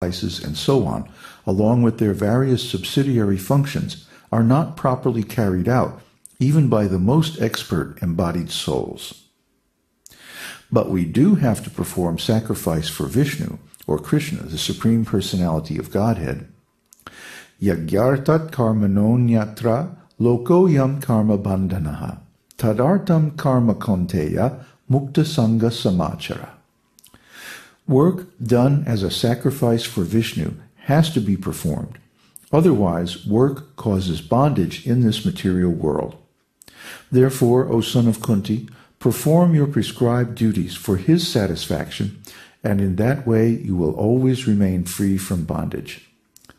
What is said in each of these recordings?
sacrifices, and so on, along with their various subsidiary functions, are not properly carried out, even by the most expert embodied souls. But we do have to perform sacrifice for Vishnu, or Kṛṣṇa, the Supreme Personality of Godhead. Yagyartat karmanonyatra lokoyam karma bandhanaha tadartam karma konteya mukta sangha samachara. Work done as a sacrifice for Vishnu has to be performed. Otherwise, work causes bondage in this material world. Therefore, O son of Kunti, perform your prescribed duties for his satisfaction, and in that way you will always remain free from bondage.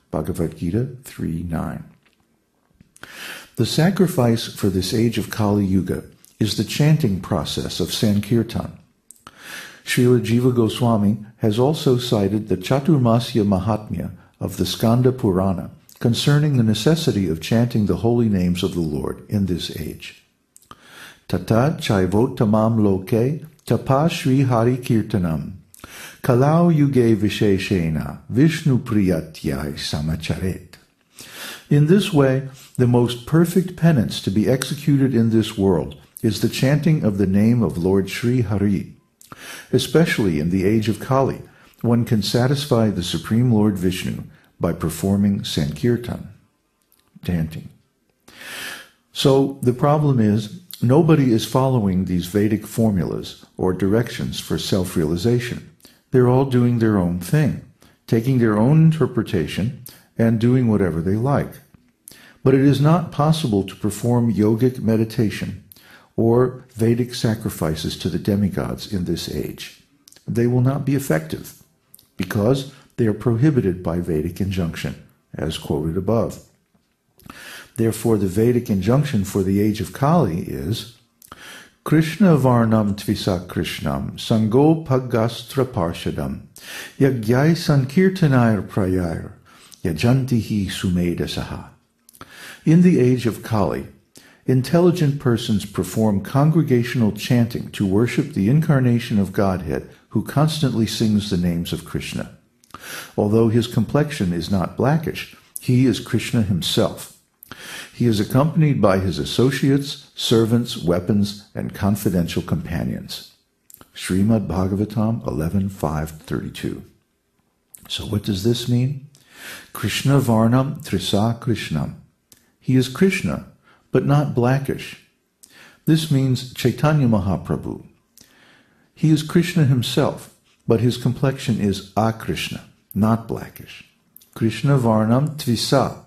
Bhagavad-gita 3:9. The sacrifice for this age of Kali Yuga is the chanting process of Sankirtan. Srila Jiva Goswami has also cited the Chaturmasya Mahatmya of the Skanda Purana concerning the necessity of chanting the holy names of the Lord in this age. Tata chaivotamam loke tapa Sri Hari Kirtanam kalau yuge visheshena Vishnu priyatyai samacharet. In this way, the most perfect penance to be executed in this world is the chanting of the name of Lord Sri Hari. Especially in the age of Kali, one can satisfy the Supreme Lord Vishnu by performing Sankirtan, chanting. So the problem is, nobody is following these Vedic formulas or directions for self-realization. They're all doing their own thing, taking their own interpretation and doing whatever they like. But it is not possible to perform yogic meditation or Vedic sacrifices to the demigods in this age. They will not be effective because they are prohibited by Vedic injunction, as quoted above. Therefore, the Vedic injunction for the age of Kali is Kṛṣṇa varnam tvisa Kṛṣṇam sango pagastra parshadam yagyai sankirtanair prayar yajantihi sumedasaha. In the age of Kali, intelligent persons perform congregational chanting to worship the incarnation of Godhead who constantly sings the names of Kṛṣṇa. Although his complexion is not blackish, he is Kṛṣṇa himself. He is accompanied by his associates, servants, weapons, and confidential companions. Srimad Bhagavatam 11.5.32. So what does this mean? Kṛṣṇa varnam trisa Kṛṣṇam. He is Kṛṣṇa, but not blackish. This means Chaitanya Mahaprabhu. He is Kṛṣṇa himself, but his complexion is akṛṣṇa, not blackish. Kṛṣṇa varnam tvisa.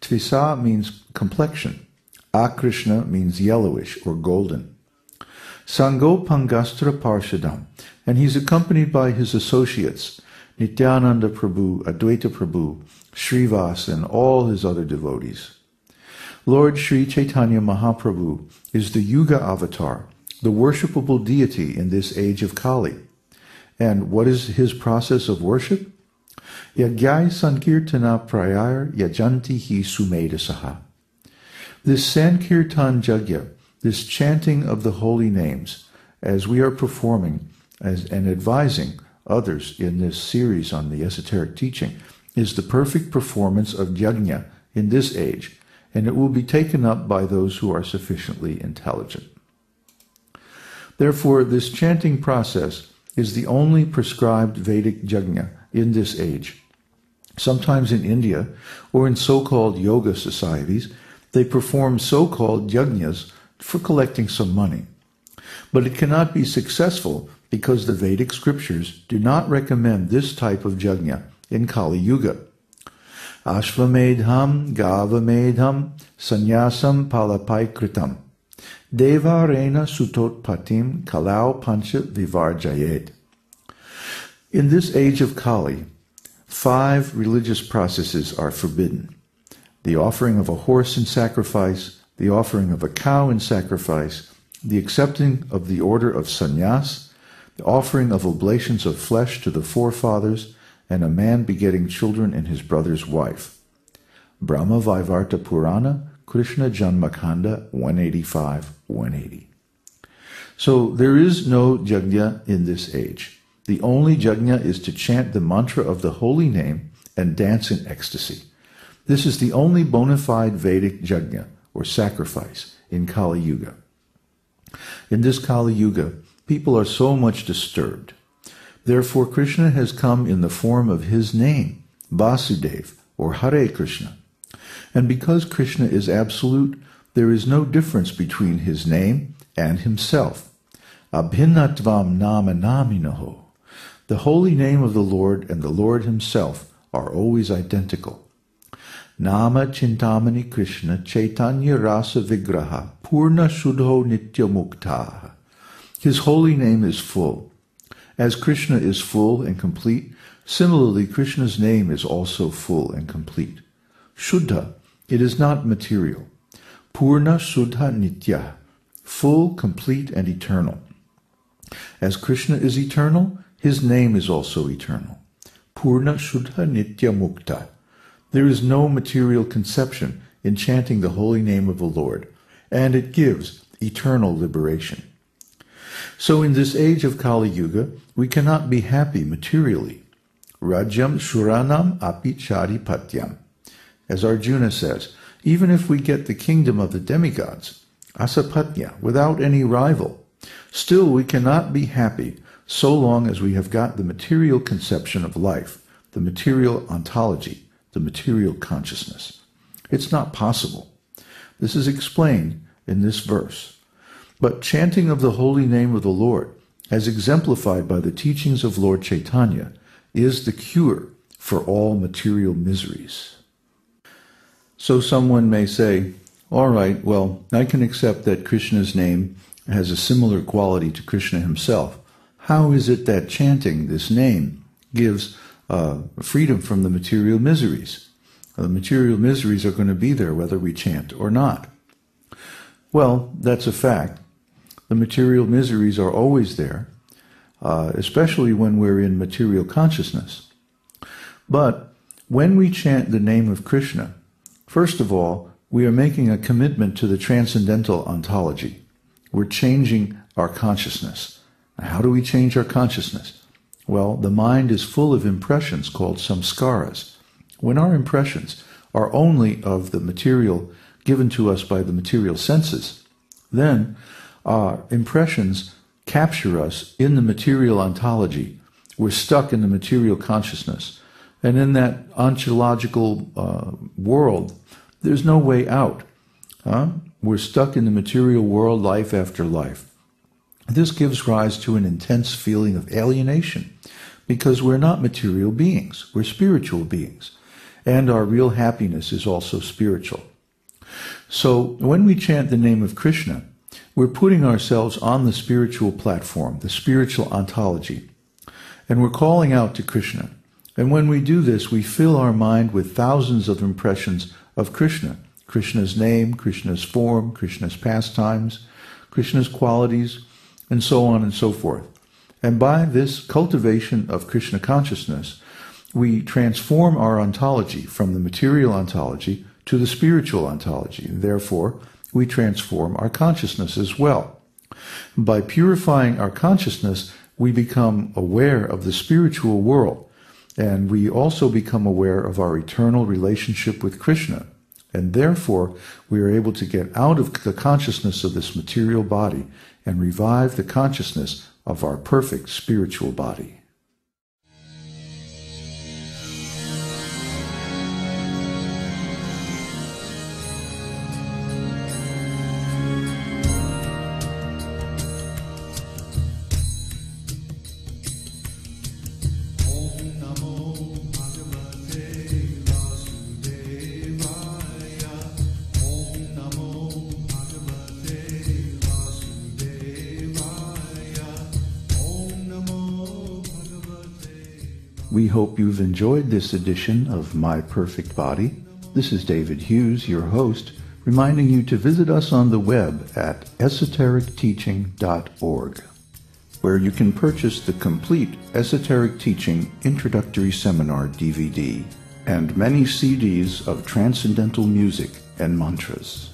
Tvisa means complexion. Akṛṣṇa means yellowish or golden. Sango pangastra parshadam, and he's accompanied by his associates, Nityananda Prabhu, Advaita Prabhu, Srivas, and all his other devotees. Lord Sri Chaitanya Mahaprabhu is the Yuga avatar, the worshipable deity in this age of Kali. And what is his process of worship? Yagyai sankirtana prayar yajanti hi sumedasaha. This Sankirtan Jagya, this chanting of the holy names, as we are performing and advising others in this series on the esoteric teaching, is the perfect performance of yajna in this age, and it will be taken up by those who are sufficiently intelligent. Therefore, this chanting process is the only prescribed Vedic yajna in this age. Sometimes in India, or in so-called yoga societies, they perform so-called yajnas for collecting some money. But it cannot be successful because the Vedic scriptures do not recommend this type of yajna in Kali Yuga. Ashvamedham gavamedham sannyasam palapaikritam deva rena sutot patim kalau pancha vivarjayet. In this age of Kali, 5 religious processes are forbidden. The offering of a horse in sacrifice, the offering of a cow in sacrifice, the accepting of the order of sannyas, the offering of oblations of flesh to the forefathers, and a man begetting children in his brother's wife. Brahma Vaivarta Purana, Krishna Janmakanda 185-180. So there is no yajna in this age. The The only yajna is to chant the mantra of the holy name and dance in ecstasy. This is the only bona fide Vedic yajna, or sacrifice, in Kali Yuga. In this Kali Yuga, people are so much disturbed. Therefore, Kṛṣṇa has come in the form of his name, Vasudev, or Hare Kṛṣṇa. And because Kṛṣṇa is absolute, there is no difference between his name and himself. Abhinatvam nama naminaho. The holy name of the Lord and the Lord himself are always identical. Nama chintamani Kṛṣṇa chaitanya rasa vigraha purna shuddho nitya mukta. His holy name is full. As Kṛṣṇa is full and complete, similarly Kṛṣṇa's name is also full and complete. Shuddha, it is not material. Purna shuddha nitya, full, complete, and eternal. As Kṛṣṇa is eternal, his name is also eternal. Purna shuddha nitya mukta. There is no material conception in chanting the holy name of the Lord, and it gives eternal liberation. So in this age of Kali Yuga, we cannot be happy materially. Rajyam suranam api cadhipatyam. As Arjuna says, even if we get the kingdom of the demigods, asapatnam, without any rival, still we cannot be happy so long as we have got the material conception of life, the material ontology, the material consciousness. It's not possible. This is explained in this verse. But chanting of the holy name of the Lord, as exemplified by the teachings of Lord Chaitanya, is the cure for all material miseries. So someone may say, all right, well, I can accept that Kṛṣṇa's name has a similar quality to Kṛṣṇa himself. How is it that chanting this name gives freedom from the material miseries? The material miseries are going to be there whether we chant or not. Well, that's a fact. The material miseries are always there, especially when we're in material consciousness. But when we chant the name of Kṛṣṇa, first of all, we are making a commitment to the transcendental ontology. We're changing our consciousness. How do we change our consciousness? Well, the mind is full of impressions called samskaras. When our impressions are only of the material given to us by the material senses, then our impressions capture us in the material ontology. We're stuck in the material consciousness. And in that ontological world, there's no way out. We're stuck in the material world life after life. This gives rise to an intense feeling of alienation because we're not material beings. We're spiritual beings. And our real happiness is also spiritual. So when we chant the name of Kṛṣṇa, we're putting ourselves on the spiritual platform, the spiritual ontology, and we're calling out to Kṛṣṇa. And when we do this, we fill our mind with thousands of impressions of Kṛṣṇa, Kṛṣṇa's name, Kṛṣṇa's form, Kṛṣṇa's pastimes, Kṛṣṇa's qualities, and so on and so forth. And by this cultivation of Kṛṣṇa consciousness, we transform our ontology from the material ontology to the spiritual ontology. And therefore, we transform our consciousness as well. By purifying our consciousness, we become aware of the spiritual world, and we also become aware of our eternal relationship with Kṛṣṇa. And therefore, we are able to get out of the consciousness of this material body and revive the consciousness of our perfect spiritual body. We hope you've enjoyed this edition of My Perfect Body. This is David Hughes, your host, reminding you to visit us on the web at esotericteaching.org, where you can purchase the complete Esoteric Teaching Introductory Seminar DVD and many CDs of transcendental music and mantras.